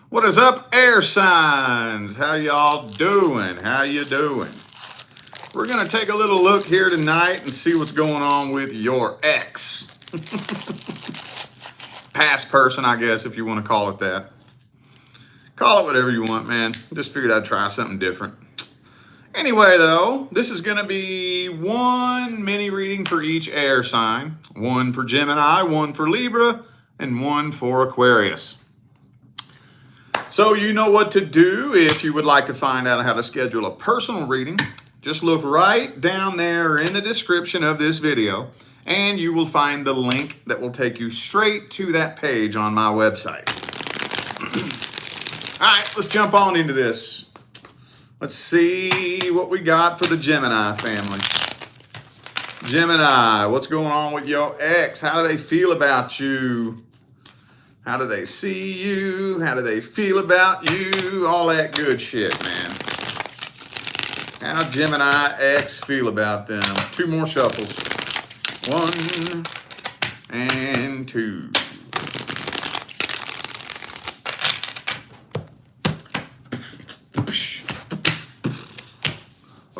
What is up, air signs? How y'all doing? How you doing? We're going to take a little look here tonight and see what's going on with your ex. Past person, I guess, if you want to call it that. Call it whatever you want, man. Just figured I'd try something different. Anyway, though, this is going to be one mini reading for each air sign. One for Gemini, one for Libra, and one for Aquarius. So you know what to do if you would like to find out how to schedule a personal reading. Just look right down there in the description of this video, and you will find the link that will take you straight to that page on my website. All right, let's jump on into this. Let's see what we got for the Gemini family. Gemini, what's going on with your ex? How do they feel about you? How do they see you? How do they feel about you? All that good shit, man. How Gemini X feel about them? Two more shuffles. 1 and 2.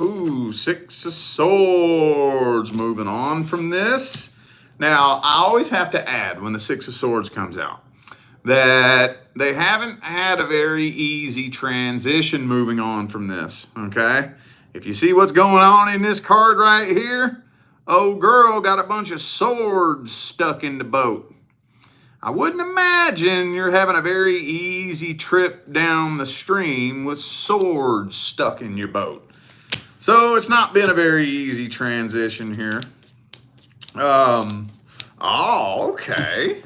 Ooh, 6 of Swords. Moving on from this. Now, I always have to add when the 6 of Swords comes out that they haven't had a very easy transition moving on from this, okay? If you see what's going on in this card right here, old girl got a bunch of swords stuck in the boat. I wouldn't imagine you're having a very easy trip down the stream with swords stuck in your boat. So it's not been a very easy transition here. Okay.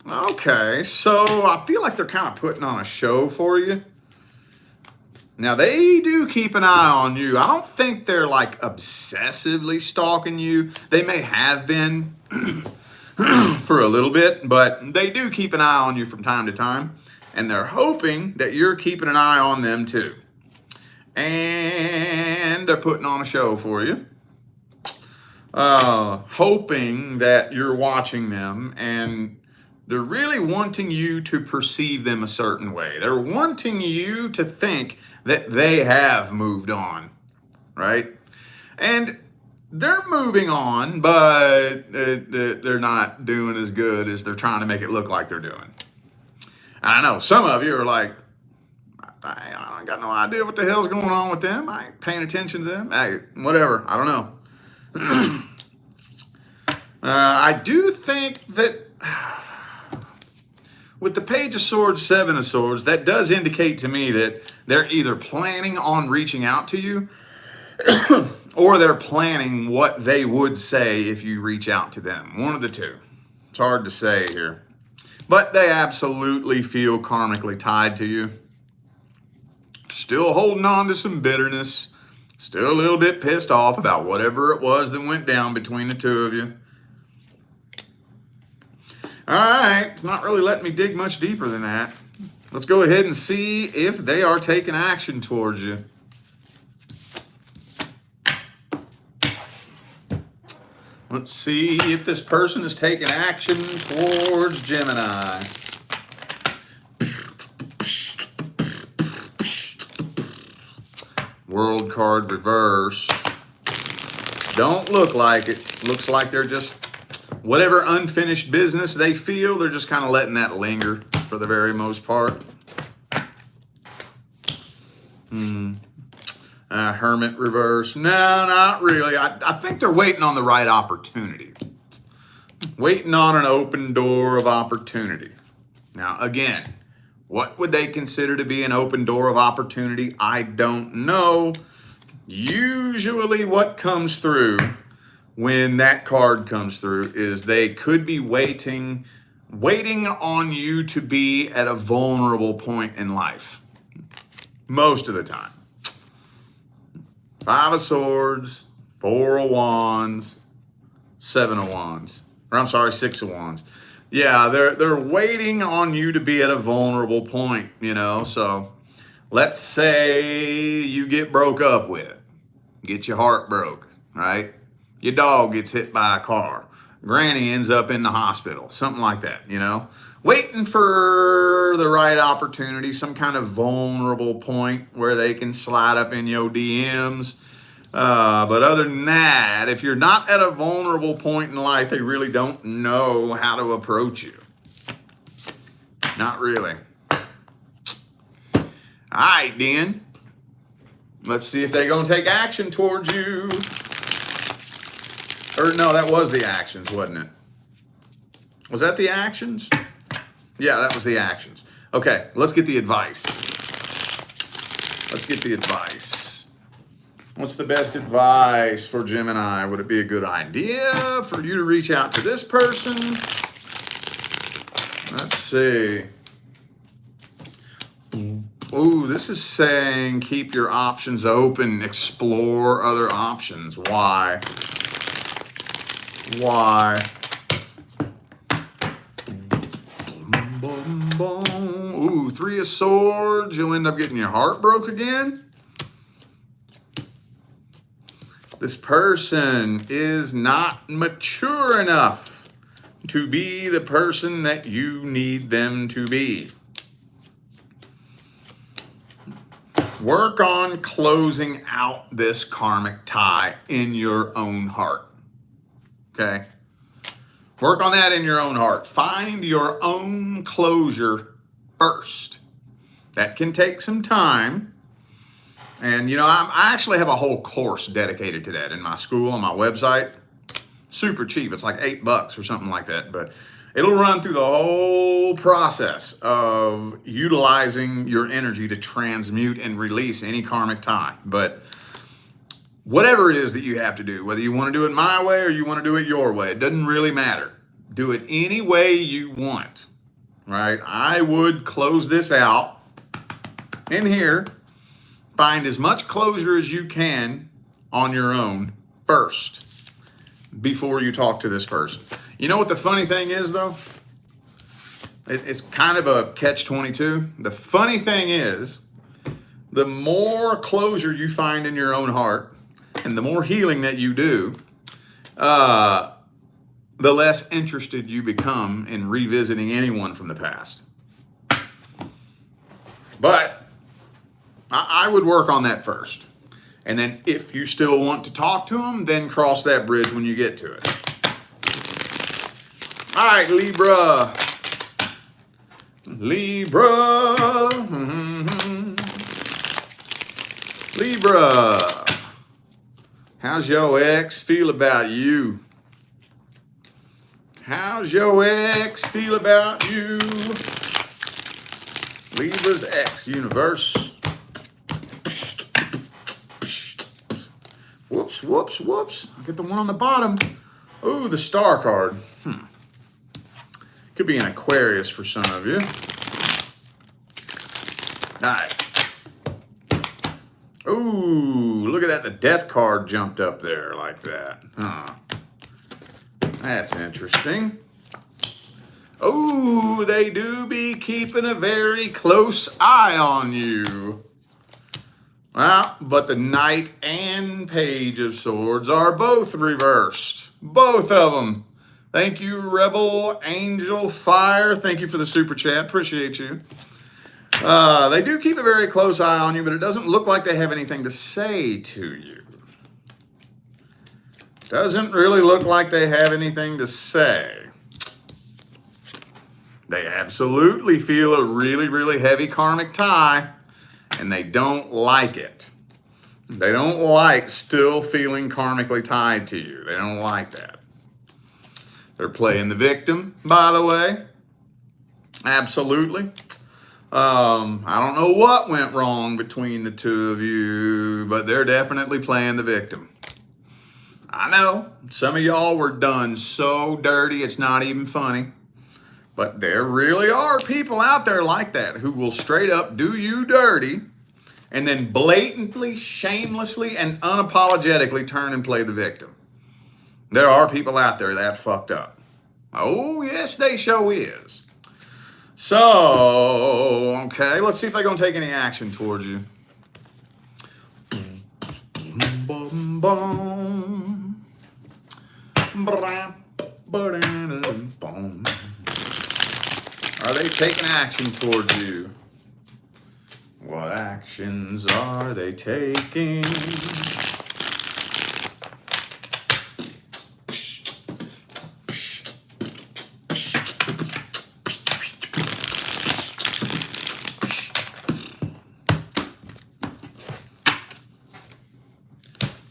Okay, so I feel like they're kind of putting on a show for you. Now, they do keep an eye on you. I don't think they're like obsessively stalking you. They may have been for a little bit, but they do keep an eye on you from time to time. And they're hoping that you're keeping an eye on them too. And they're putting on a show for you. Hoping that you're watching them, and they're really wanting you to perceive them a certain way. They're wanting you to think that they have moved on, right? And they're moving on, but they're not doing as good as they're trying to make it look like they're doing. And I know some of you are like, I got no idea what the hell's going on with them. I ain't paying attention to them. Hey, whatever. I don't know. I do think that with the Page of Swords, 7 of Swords, that does indicate to me that they're either planning on reaching out to you or they're planning what they would say if you reach out to them. One of the two. It's hard to say here. But they absolutely feel karmically tied to you. Still holding on to some bitterness. Still a little bit pissed off about whatever it was that went down between the two of you. All right, it's not really letting me dig much deeper than that. Let's go ahead and see if they are taking action towards you. Let's see if this person is taking action towards Gemini. World card reverse. Don't look like it. Looks like they're just, whatever unfinished business they feel, they're just kind of letting that linger for the very most part. Hermit reverse. No, not really. I think they're waiting on the right opportunity. Waiting on an open door of opportunity. Now, again, what would they consider to be an open door of opportunity? I don't know. Usually what comes through when that card comes through is they could be waiting on you to be at a vulnerable point in life. Most of the time. 5 of Swords, 4 of Wands, 7 of Wands. Or I'm sorry, 6 of Wands. Yeah, they're waiting on you to be at a vulnerable point, you know. So let's say you get broke up with, get your heart broke, right? Your dog gets hit by a car. Granny ends up in the hospital, something like that, you know. waiting for the right opportunity, some kind of vulnerable point where they can slide up in your DMs. But other than that, if you're not at a vulnerable point in life, they really don't know how to approach you. Not really. All right, then. Let's see if they're going to take action towards you. Or no, that was the actions, wasn't it? Was that the actions? Yeah, that was the actions. Okay, let's get the advice. Let's get the advice. What's the best advice for Gemini? Would it be a good idea for you to reach out to this person? Let's see. Ooh, this is saying keep your options open, explore other options. Why? Why? Ooh, 3 of Swords. You'll end up getting your heart broke again. This person is not mature enough to be the person that you need them to be. Work on closing out this karmic tie in your own heart. Okay? Work on that in your own heart. Find your own closure first. That can take some time. And, you know, I actually have a whole course dedicated to that in my school, on my website. Super cheap. It's like $8 or something like that. But it'll run through the whole process of utilizing your energy to transmute and release any karmic tie. But whatever it is that you have to do, whether you want to do it my way or you want to do it your way, it doesn't really matter. Do it any way you want, right? I would close this out in here. Find as much closure as you can on your own first before you talk to this person. You know what the funny thing is, though? It's kind of a catch-22. The funny thing is, the more closure you find in your own heart and the more healing that you do, the less interested you become in revisiting anyone from the past. But I would work on that first. And then if you still want to talk to them, then cross that bridge when you get to it. All right, Libra. Libra. Libra. How's your ex feel about you? How's your ex feel about you? Libra's ex, universe. Whoops, whoops, whoops. I'll get the one on the bottom. Ooh, the star card. Could be an Aquarius for some of you. All right. Ooh, look at that. The death card jumped up there like that. Huh. That's interesting. Ooh, they do be keeping a very close eye on you. Well, but the Knight and Page of Swords are both reversed. Both of them. Thank you, Rebel Angel Fire. Thank you for the super chat. Appreciate you. They do keep a very close eye on you, but it doesn't look like they have anything to say to you. Doesn't really look like they have anything to say. They absolutely feel a really, really heavy karmic tie, and they don't like it. They don't like still feeling karmically tied to you. They don't like that. They're playing the victim, by the way. Absolutely. I don't know what went wrong between the two of you, but they're definitely playing the victim. I know some of y'all were done so dirty it's not even funny. But there really are people out there like that who will straight up do you dirty and then blatantly, shamelessly, and unapologetically turn and play the victim. There are people out there that fucked up. Oh, yes, they sure is. So, okay, let's see if they're going to take any action towards you. Are they taking action towards you? What actions are they taking?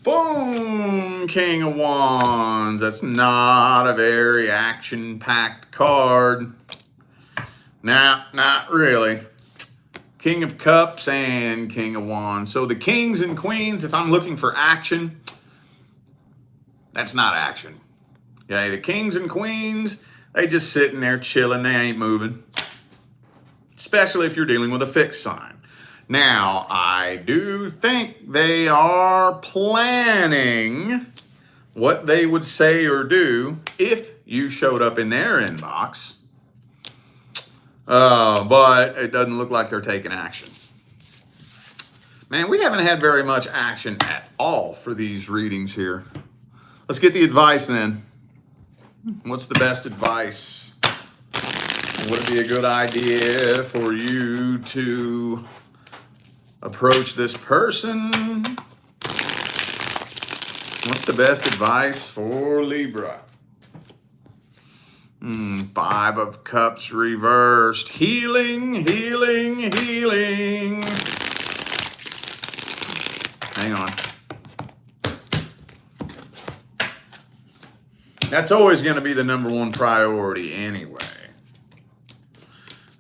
Boom! King of Wands. That's not a very action-packed card. Nah, not really. King of Cups and King of Wands. So the kings and queens, if I'm looking for action, that's not action. Okay, the kings and queens, they just sitting there chilling. They ain't moving. Especially if you're dealing with a fixed sign. Now, I do think they are planning what they would say or do if you showed up in their inbox. But it doesn't look like they're taking action. Man, we haven't had very much action at all for these readings here. Let's get the advice then. What's the best advice? Would it be a good idea for you to approach this person? What's the best advice for Libra? 5 of Cups reversed. Healing, healing, healing. Hang on. That's always going to be the #1 priority anyway.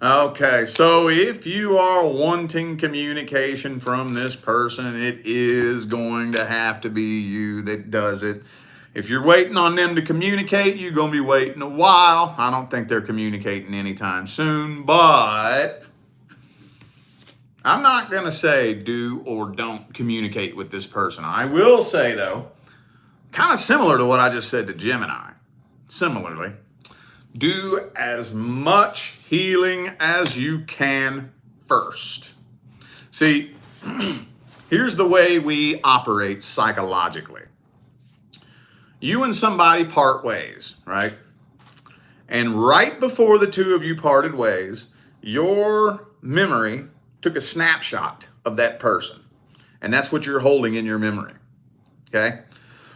Okay, so if you are wanting communication from this person, it is going to have to be you that does it. If you're waiting on them to communicate, you're going to be waiting a while. I don't think they're communicating anytime soon, but I'm not going to say do or don't communicate with this person. I will say, though, kind of similar to what I just said to Gemini, similarly, do as much healing as you can first. See, here's the way we operate psychologically. You and somebody part ways, right? And right before the two of you parted ways, your memory took a snapshot of that person. And that's what you're holding in your memory, okay?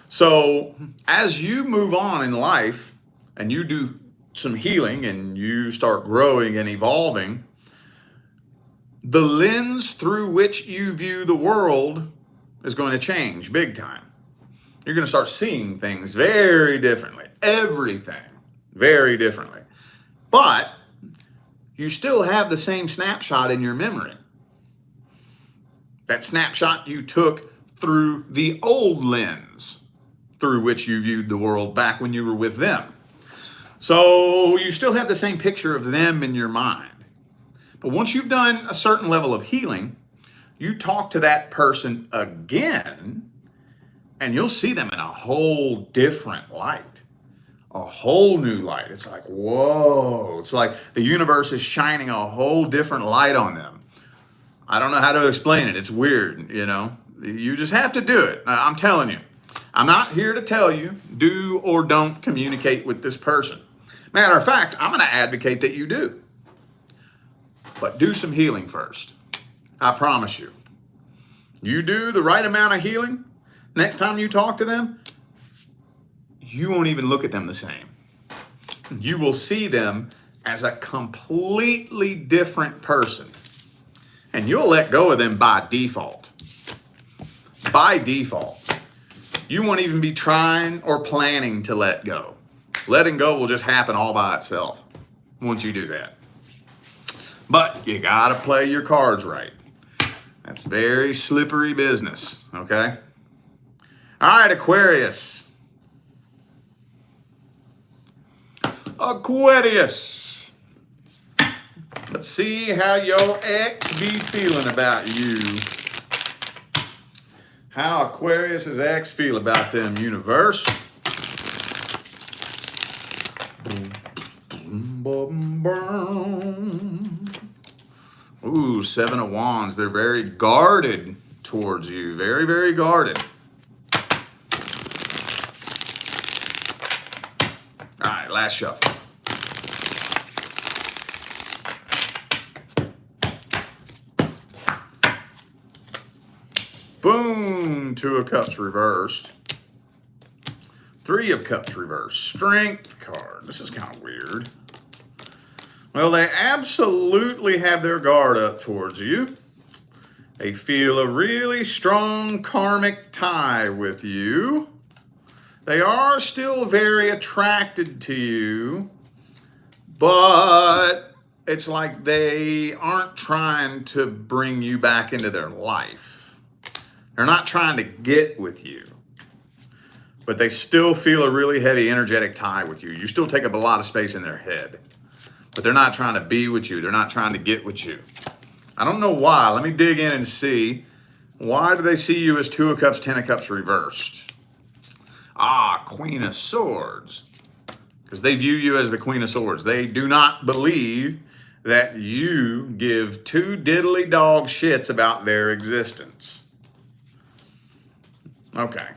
So as you move on in life and you do some healing and you start growing and evolving, the lens through which you view the world is going to change big time. You're going to start seeing things very differently, everything very differently. But you still have the same snapshot in your memory. That snapshot you took through the old lens through which you viewed the world back when you were with them. So you still have the same picture of them in your mind. But once you've done a certain level of healing, you talk to that person again, and you'll see them in a whole different light, a whole new light. It's like, whoa, it's like the universe is shining a whole different light on them. I don't know how to explain it. It's weird, you know. You just have to do it. I'm telling you. I'm not here to tell you do or don't communicate with this person. Matter of fact, I'm going to advocate that you do. But do some healing first. I promise you. You do the right amount of healing, next time you talk to them, you won't even look at them the same. You will see them as a completely different person. And you'll let go of them by default. By default. You won't even be trying or planning to let go. Letting go will just happen all by itself once you do that. But you got to play your cards right. That's very slippery business, okay? All right, Aquarius. Aquarius. Let's see how your ex be feeling about you. How Aquarius's ex feel about them, universe. Ooh, 7 of Wands. They're very guarded towards you. Very, very guarded. All right, last shuffle. Two of Cups reversed. Three of Cups reversed. Strength card. This is kind of weird. Well, they absolutely have their guard up towards you. They feel a really strong karmic tie with you. They are still very attracted to you, but it's like they aren't trying to bring you back into their life. They're not trying to get with you, but they still feel a really heavy energetic tie with you. You still take up a lot of space in their head, but they're not trying to be with you. They're not trying to get with you. I don't know why. Let me dig in and see. Why do they see you as Two of Cups, Ten of Cups reversed? Ah, Queen of Swords. Because they view you as the Queen of Swords. They do not believe that you give two diddly dog shits about their existence. Okay.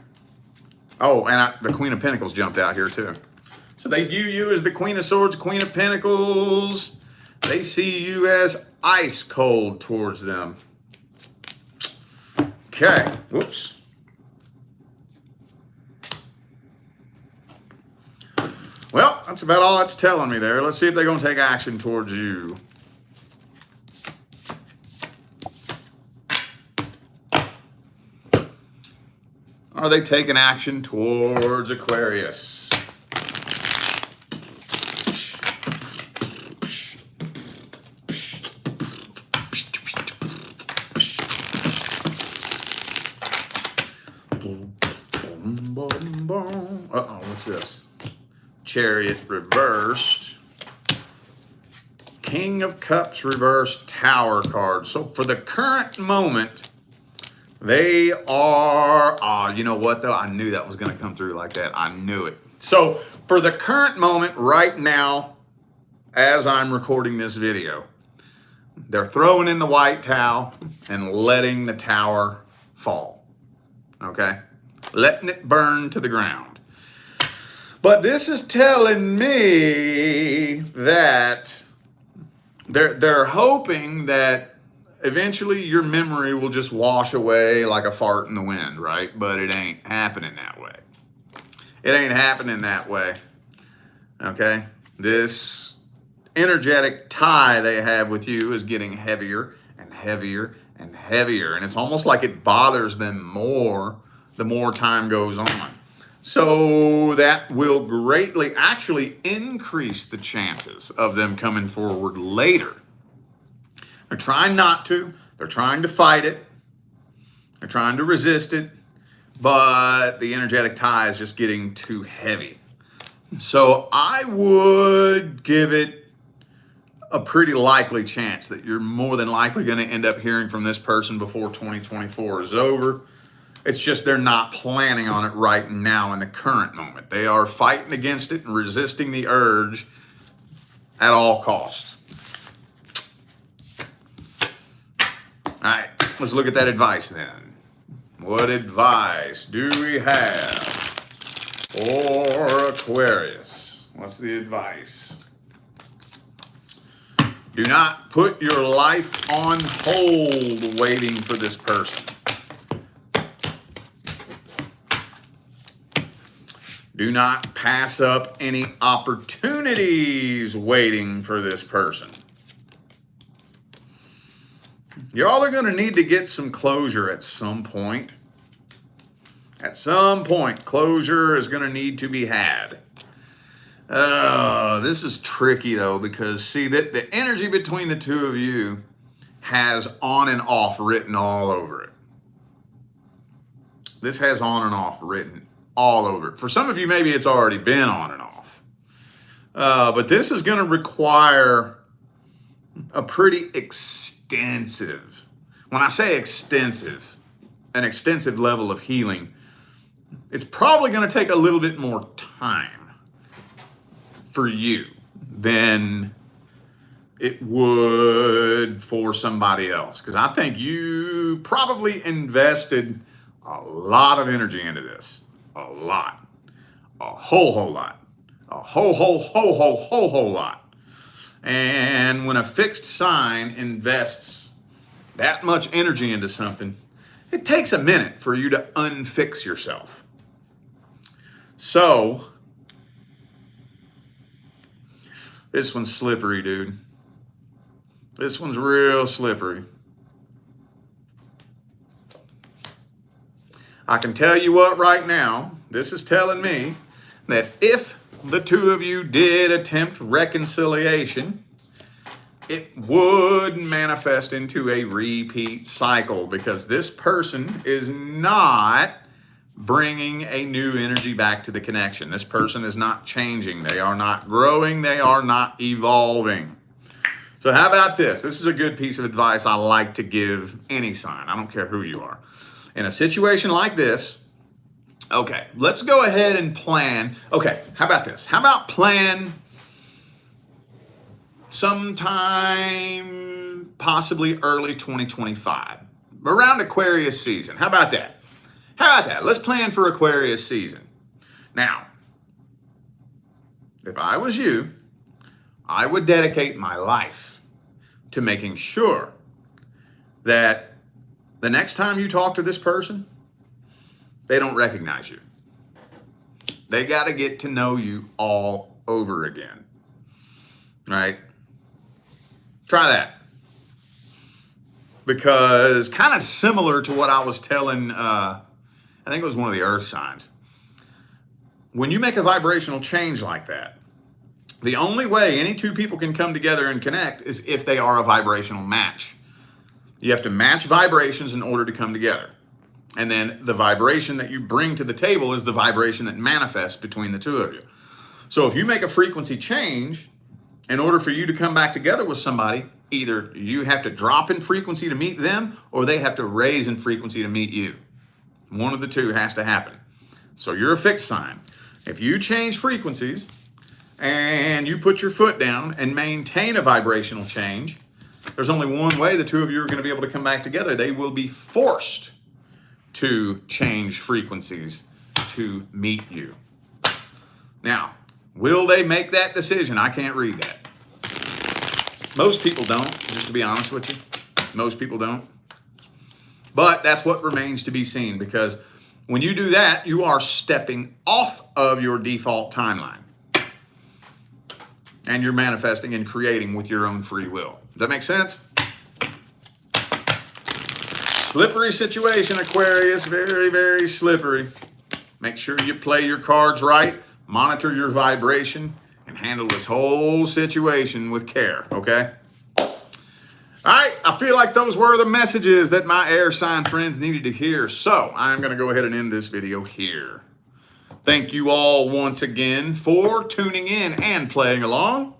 Oh, and the Queen of Pentacles jumped out here too. So they view you as the Queen of Swords, Queen of Pentacles. They see you as ice cold towards them. Okay, whoops. Well, that's about all that's telling me there. Let's see if they're going to take action towards you. Are they taking action towards Aquarius? Uh-oh, what's this? Chariot reversed. King of Cups reversed, Tower card. So for the current moment, they are, you know what though? I knew that was going to come through like that. I knew it. So for the current moment right now, as I'm recording this video, they're throwing in the white towel and letting the tower fall. Okay? Letting it burn to the ground. But this is telling me that they're hoping that eventually your memory will just wash away like a fart in the wind, right? But it ain't happening that way. It ain't happening that way. Okay? This energetic tie they have with you is getting heavier and heavier and heavier. And it's almost like it bothers them more the more time goes on. So that will greatly actually increase the chances of them coming forward later. They're trying not to. They're trying to fight it. They're trying to resist it. But the energetic tie is just getting too heavy. So I would give it a pretty likely chance that you're more than likely going to end up hearing from this person before 2024 is over. It's just they're not planning on it right now in the current moment. They are fighting against it and resisting the urge at all costs. All right, let's look at that advice then. What advice do we have for Aquarius? What's the advice? Do not put your life on hold waiting for this person. Do not pass up any opportunities waiting for this person. Y'all are going to need to get some closure at some point. At some point, closure is going to need to be had. This is tricky though, because see that the energy between the two of you has on and off written all over it. This has on and off written all over it. For some of you, maybe it's already been on and off. But this is going to require a pretty extensive, when I say extensive, an extensive level of healing. It's probably going to take a little bit more time for you than it would for somebody else. Because I think you probably invested a lot of energy into this. A lot. A whole lot. A whole lot. And when a fixed sign invests that much energy into something, it takes a minute for you to unfix yourself. So, this one's slippery, dude. This one's real slippery. I can tell you what right now, this is telling me that if the two of you did attempt reconciliation, it would manifest into a repeat cycle because this person is not bringing a new energy back to the connection. This person is not changing. They are not growing. They are not evolving. So how about this? This is a good piece of advice I like to give any sign. I don't care who you are. In a situation like this, okay, let's go ahead and plan. Okay, how about this? How about plan sometime possibly early 2025, around Aquarius season. How about that? How about that? Let's plan for Aquarius season. Now, if I was you, I would dedicate my life to making sure that the next time you talk to this person, they don't recognize you. They got to get to know you all over again, right? Try that. Because kind of similar to what I was telling, I think it was one of the earth signs. When you make a vibrational change like that, the only way any two people can come together and connect is if they are a vibrational match. You have to match vibrations in order to come together. And then the vibration that you bring to the table is the vibration that manifests between the two of you. So if you make a frequency change, in order for you to come back together with somebody, either you have to drop in frequency to meet them or they have to raise in frequency to meet you. One of the two has to happen. So you're a fixed sign. If you change frequencies and you put your foot down and maintain a vibrational change, there's only one way the two of you are going to be able to come back together. They will be forced to change frequencies to meet you. Now, will they make that decision? I can't read that. Most people don't, just to be honest with you. Most people don't. But that's what remains to be seen, because when you do that, you are stepping off of your default timeline. And you're manifesting and creating with your own free will. Does that make sense? Slippery situation, Aquarius. Very, very slippery. Make sure you play your cards right, monitor your vibration, and handle this whole situation with care, okay? All right, I feel like those were the messages that my air sign friends needed to hear. So I'm going to go ahead and end this video here. Thank you all once again for tuning in and playing along.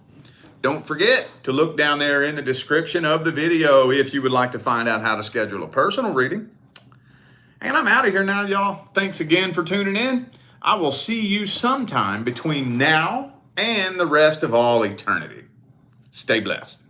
Don't forget to look down there in the description of the video if you would like to find out how to schedule a personal reading. And I'm out of here now, y'all. Thanks again for tuning in. I will see you sometime between now and the rest of all eternity. Stay blessed.